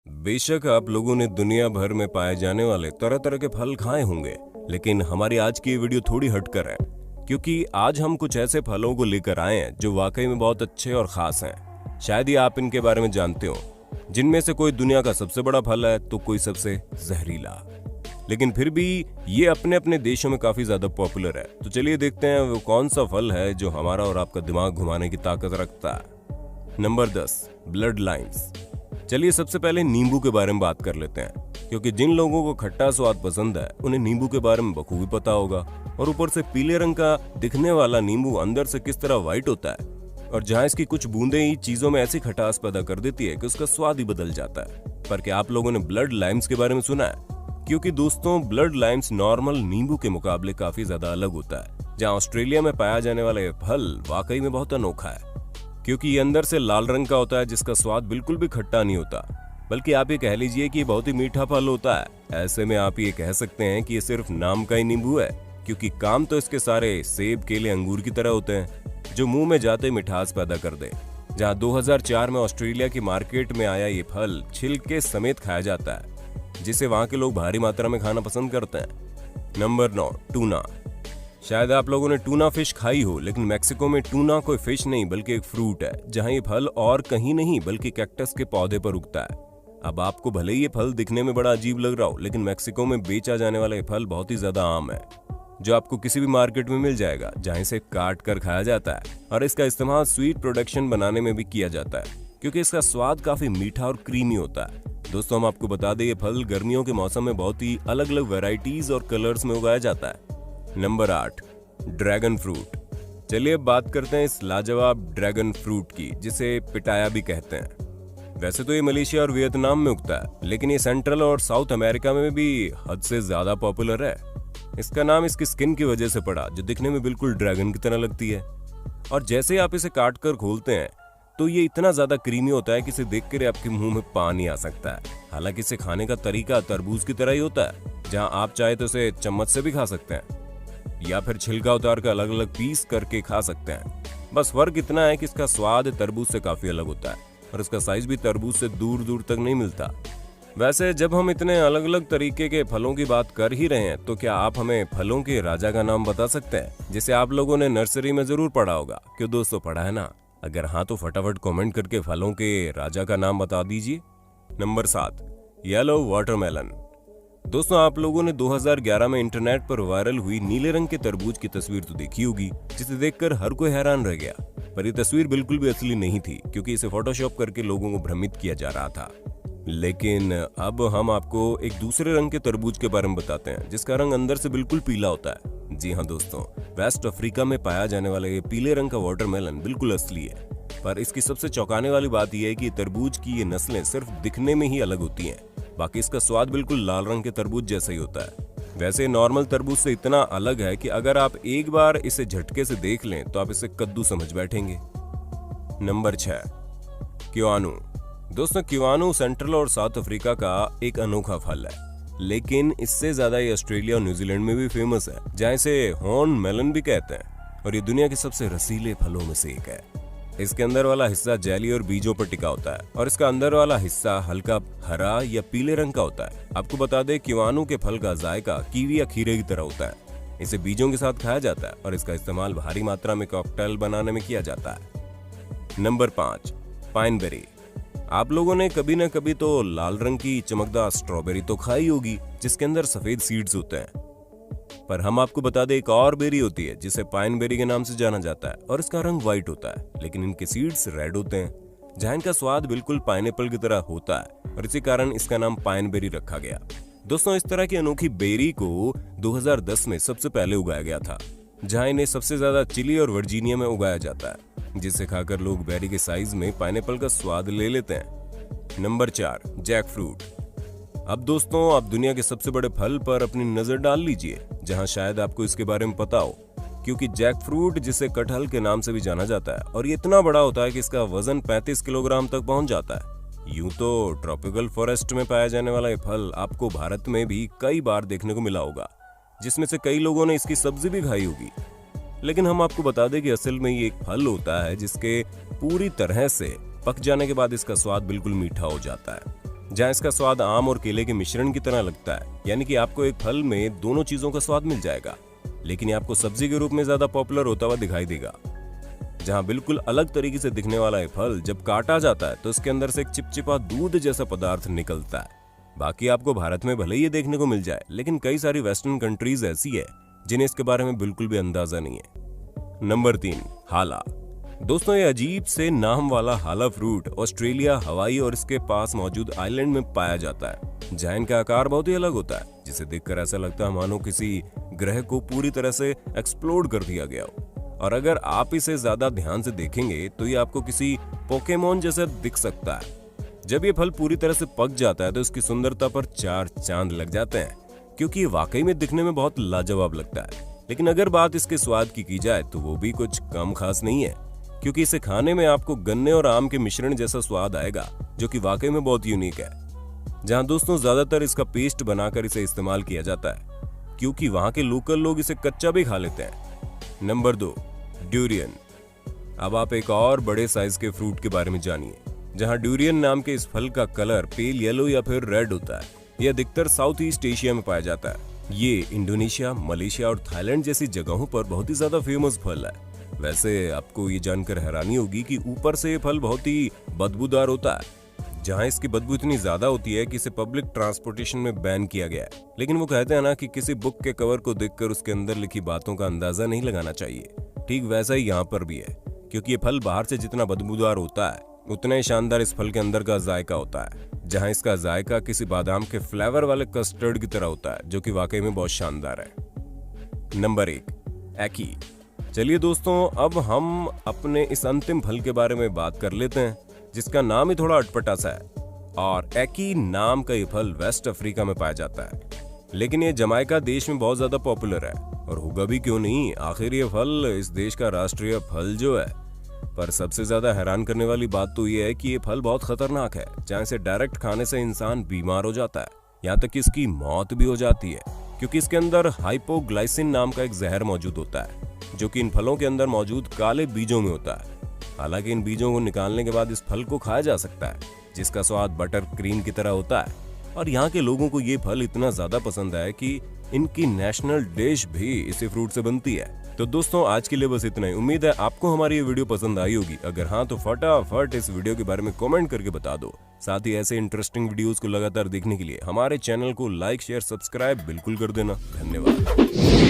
बेशक आप लोगों ने दुनिया भर में पाए जाने वाले तरह तरह के फल खाए होंगे, लेकिन हमारी आज की ये वीडियो थोड़ी हटकर है, क्योंकि आज हम कुछ ऐसे फलों को लेकर आए हैं जो वाकई में बहुत अच्छे और खास हैं। शायद ही आप इनके बारे में जानते हो, जिनमें से कोई दुनिया का सबसे बड़ा फल है तो कोई सबसे जहरीला, लेकिन फिर भी ये अपने अपने देशों में काफी ज्यादा पॉपुलर है। तो चलिए देखते हैं वो कौन सा फल है जो हमारा और आपका दिमाग घुमाने की ताकत रखता है। Number 10, blood Lyme's. चलिए सबसे पहले नींबू के बारे में बात कर लेते हैं, क्योंकि जिन लोगों को खट्टा स्वाद पसंद है उन्हें नींबू के बारे में बखूबी पता होगा। और ऊपर से पीले रंग का दिखने वाला नींबू अंदर से किस तरह व्हाइट होता है, और जहां इसकी कुछ बूंदें ही चीजों में ऐसी खटास पैदा कर देती है कि उसका स्वाद ही बदल जाता है। पर क्या आप लोगों ने ब्लड लाइम्स के बारे में सुना है? क्योंकि दोस्तों, ब्लड लाइम्स नॉर्मल नींबू के मुकाबले काफी ज्यादा अलग होता है। जहां ऑस्ट्रेलिया में पाया जाने वाला ये फल वाकई में बहुत अनोखा है, क्योंकि ये अंदर से लाल रंग का होता है, जिसका स्वाद बिल्कुल भी खट्टा नहीं होता, बल्कि आप ये कह लीजिए कि ये बहुत ही मीठा फल होता है। ऐसे में आप ये कह सकते हैं कि ये सिर्फ नाम का ही नींबू है, क्योंकि काम तो इसके सारे सेब, केले, अंगूर की तरह होते हैं, जो मुंह में जाते मिठास पैदा कर दे। जहां 2004 में ऑस्ट्रेलिया की मार्केट में आया ये फल छिलके समेत खाया जाता है, जिसे वहां के लोग भारी मात्रा में खाना पसंद करते हैं। Number 9, tuna. शायद आप लोगों ने टूना फिश खाई हो, लेकिन मेक्सिको में टूना कोई फिश नहीं बल्कि एक फ्रूट है, जहां ये फल और कहीं नहीं बल्कि कैक्टस के पौधे पर उगता है। अब आपको भले ही ये फल दिखने में बड़ा अजीब लग रहा हो, लेकिन मेक्सिको में बेचा जाने वाला ये फल बहुत ही ज्यादा आम है, जो आपको किसी भी मार्केट में मिल जाएगा, जहां इसे काट कर खाया जाता है। और इसका इस्तेमाल स्वीट प्रोडक्शन बनाने में भी किया जाता है, क्योंकि इसका स्वाद काफी मीठा और क्रीमी होता है। दोस्तों, हम आपको बता दें, ये फल गर्मियों के मौसम में बहुत ही अलग अलग वेराइटीज और कलर्स में उगाया जाता है। Number 8, dragon fruit. चलिए अब बात करते हैं इस लाजवाब ड्रैगन फ्रूट की, जिसे पिटाया भी कहते हैं। वैसे तो ये मलेशिया और वियतनाम में उगता है, लेकिन ये सेंट्रल और साउथ अमेरिका में भी हद से ज्यादा पॉपुलर है। इसका नाम इसकी स्किन की वजह से पड़ा, जो दिखने में बिल्कुल ड्रैगन की तरह लगती है। और जैसे ही आप इसे काट कर खोलते हैं तो ये इतना ज्यादा क्रीमी होता है कि इसे देखकर आपके मुंह में पानी आ सकता है। हालांकि इसे खाने का तरीका तरबूज की तरह ही होता है, जहां आप चाहे तो इसे चम्मच से भी खा सकते हैं, या फिर छिलका उतार कर अलग अलग पीस करके खा सकते हैं। बस फर्क इतना है कि इसका स्वाद तरबूज से काफी अलग होता है, और इसका साइज भी तरबूज से दूर दूर तक नहीं मिलता। वैसे जब हम इतने अलग अलग तरीके के फलों की बात कर ही रहे हैं, तो क्या आप हमें फलों के राजा का नाम बता सकते हैं, जिसे आप लोगों ने नर्सरी में जरूर पढ़ा होगा? क्यों दोस्तों, पढ़ा है ना? अगर हाँ तो फटाफट कमेंट करके फलों के राजा का नाम बता दीजिए। Number 7, yellow watermelon. दोस्तों, आप लोगों ने 2011 में इंटरनेट पर वायरल हुई नीले रंग के तरबूज की तस्वीर तो देखी होगी, जिसे देखकर हर कोई हैरान रह गया। पर यह तस्वीर बिल्कुल भी असली नहीं थी, क्योंकि इसे फोटोशॉप करके लोगों को भ्रमित किया जा रहा था। लेकिन अब हम आपको एक दूसरे रंग के तरबूज के बारे में बताते हैं, जिसका रंग अंदर से बिल्कुल पीला होता है। जी हाँ दोस्तों, वेस्ट अफ्रीका में पाया जाने वाला ये पीले रंग का वाटरमेलन बिल्कुल असली है। पर इसकी सबसे चौंकाने वाली बात यह है कि तरबूज की ये नस्लें सिर्फ दिखने में ही अलग होती हैं, बाकी इसका स्वाद बिल्कुल लाल रंग के तरबूज जैसा ही होता है। वैसे नॉर्मल तरबूज से इतना अलग है कि अगर आप एक बार इसे झटके से देख लें तो आप इसे कद्दू समझ बैठेंगे। नंबर 6, क्योआनू। दोस्तों, क्योआनू सेंट्रल और साउथ अफ्रीका का एक अनोखा फल है, लेकिन इससे ज्यादा ये ऑस्ट्रेलिया और न्यूजीलैंड में भी फेमस है, जहाँ इसे हॉर्न मेलन भी कहते हैं, और ये दुनिया के सबसे रसीले फलों में से एक है। इसके अंदर वाला हिस्सा जेली और बीजों पर टिका होता है, और इसका अंदर वाला हिस्सा हल्का हरा या पीले रंग का होता है। आपको बता दें, क्योआनू के फल का जायका कीवी या खीरे की तरह होता है। इसे बीजों के साथ खाया जाता है, और इसका इस्तेमाल भारी मात्रा में कॉकटेल बनाने में किया जाता है। Number 5, pineberry. आप लोगों ने कभी न कभी तो लाल रंग की चमकदार स्ट्रॉबेरी तो खाई होगी, जिसके अंदर सफेद सीड्स होते हैं। पर हम आपको बता दें, एक और बेरी होती है जिसे पाइन बेरी के नाम से जाना जाता है, और इसका रंग व्हाइट होता है, लेकिन इनके सीड्स रेड होते हैं, जहां इनका स्वाद बिल्कुल पाइनएप्पल की तरह होता है, और इसी कारण इसका नाम पाइन बेरी रखा गया। दोस्तों, इस तरह की अनोखी बेरी को 2010 में सबसे पहले उगाया गया था, जहां इन्हें सबसे ज्यादा चिली और वर्जीनिया में उगाया जाता है, जिसे खाकर लोग बेरी के साइज में पाइनएप्पल का स्वाद ले लेते हैं। Number 4, jackfruit. अब दोस्तों, आप दुनिया के सबसे बड़े फल पर अपनी नजर डाल लीजिए, जहां शायद आपको इसके बारे में पता हो, क्योंकि जैक फ्रूट, जिसे कटहल के नाम से भी जाना जाता है, और ये इतना बड़ा होता है कि इसका वजन 35 किलोग्राम तक पहुंच जाता है। यूं तो ट्रॉपिकल फॉरेस्ट में पाया जाने वाला ये फल आपको भारत में भी कई बार देखने को मिला होगा, जिसमें से कई लोगों ने इसकी सब्जी भी खाई होगी। लेकिन हम आपको बता दें कि असल में ये एक फल होता है जिसके पूरी तरह से पक जाने के बाद इसका स्वाद बिल्कुल मीठा हो जाता है। जहाँ इसका स्वाद आम और केले के मिश्रण की तरह लगता है, यानी कि आपको एक फल में दोनों चीजों का स्वाद मिल जाएगा, लेकिन ये आपको सब्जी के रूप में ज्यादा पॉपुलर होता हुआ दिखाई देगा। जहाँ बिल्कुल अलग तरीके से दिखने वाला ये फल जब काटा जाता है तो इसके अंदर से एक चिपचिपा दूध जैसा पदार्थ निकलता है। बाकी आपको भारत में भले ही ये देखने को मिल जाए, लेकिन कई सारी वेस्टर्न कंट्रीज ऐसी है जिन्हें इसके बारे में बिल्कुल भी अंदाजा नहीं है। नंबर 3, हाला। दोस्तों, ये अजीब से नाम वाला हाला फ्रूट ऑस्ट्रेलिया, हवाई और इसके पास मौजूद आइलैंड में पाया जाता है, जहाँ इनका आकार बहुत ही अलग होता है, जिसे देखकर ऐसा लगता है मानो किसी ग्रह को पूरी तरह से एक्सप्लोड कर दिया गया हो। और अगर आप इसे ज्यादा ध्यान से देखेंगे तो ये आपको किसी पोकेमोन जैसा दिख सकता है। जब ये फल पूरी तरह से पक जाता है तो इसकी सुंदरता पर 4 चांद लग जाते हैं, क्योंकि ये वाकई में दिखने में बहुत लाजवाब लगता है। लेकिन अगर बात इसके स्वाद की जाए तो वो भी कुछ कम खास नहीं है, क्योंकि इसे खाने में आपको गन्ने और आम के मिश्रण जैसा स्वाद आएगा, जो कि वाकई में बहुत यूनिक है। जहां दोस्तों ज्यादातर इसका पेस्ट बनाकर इसे इस्तेमाल किया जाता है, क्योंकि वहां के लोकल लोग इसे कच्चा भी खा लेते हैं। Number 2, durian. अब आप एक और बड़े साइज के फ्रूट के बारे में जानिए, जहां ड्यूरियन नाम के इस फल का कलर पेल येलो या फिर रेड होता है। यह अधिकतर साउथ ईस्ट एशिया में पाया जाता है। ये इंडोनेशिया, मलेशिया और थाईलैंड जैसी जगहों पर बहुत ही ज्यादा फेमस फल है। वैसे आपको ये जानकर हैरानी होगी कि ऊपर से ये फल बहुत ही बदबूदार होता है, जहां इसकी बदबू इतनी ज्यादा होती है कि इसे पब्लिक ट्रांसपोर्टेशन में बैन किया गया है। लेकिन वो कहते हैं ना कि किसी बुक के कवर को देखकर उसके अंदर लिखी बातों का अंदाजा नहीं लगाना चाहिए। ठीक वैसा ही यहाँ पर भी है, क्योंकि ये फल बाहर से जितना बदबूदार होता है उतना ही शानदार इस फल के अंदर का जायका होता है, जहां इसका जायका किसी बादाम के फ्लेवर वाले कस्टर्ड की तरह होता है, जो कि वाकई में बहुत शानदार है। नंबर 1, एकी। चलिए दोस्तों, अब हम अपने इस अंतिम फल के बारे में बात कर लेते हैं, जिसका नाम ही थोड़ा अटपटा सा है। और एकी नाम का ये फल वेस्ट अफ्रीका में पाया जाता है, लेकिन ये जमाइका देश में बहुत ज्यादा पॉपुलर है, और होगा भी क्यों नहीं, आखिर ये फल इस देश का राष्ट्रीय फल जो है। पर सबसे ज्यादा हैरान करने वाली बात तो ये है कि ये फल बहुत खतरनाक है, जहाँ इसे डायरेक्ट खाने से इंसान बीमार हो जाता है, यहाँ तक कि इसकी मौत भी हो जाती है, क्योंकि इसके अंदर हाइपोग्लाइसिन नाम का एक जहर मौजूद होता है, जो कि इन फलों के अंदर मौजूद काले बीजों में होता है। हालांकि इन बीजों को निकालने के बाद इस फल को खाया जा सकता है, जिसका स्वाद बटर क्रीम की तरह होता है। और यहाँ के लोगों को ये फल इतना ज्यादा पसंद है कि इनकी नेशनल डिश भी इसी फ्रूट से बनती है। तो दोस्तों, आज के लिए बस इतना ही। उम्मीद है आपको हमारी ये वीडियो पसंद आई होगी। अगर हाँ तो फटाफट इस वीडियो के बारे में कमेंट करके बता दो। साथ ही ऐसे इंटरेस्टिंग वीडियोस को लगातार देखने के लिए हमारे चैनल को लाइक, शेयर, सब्सक्राइब बिल्कुल कर देना। धन्यवाद।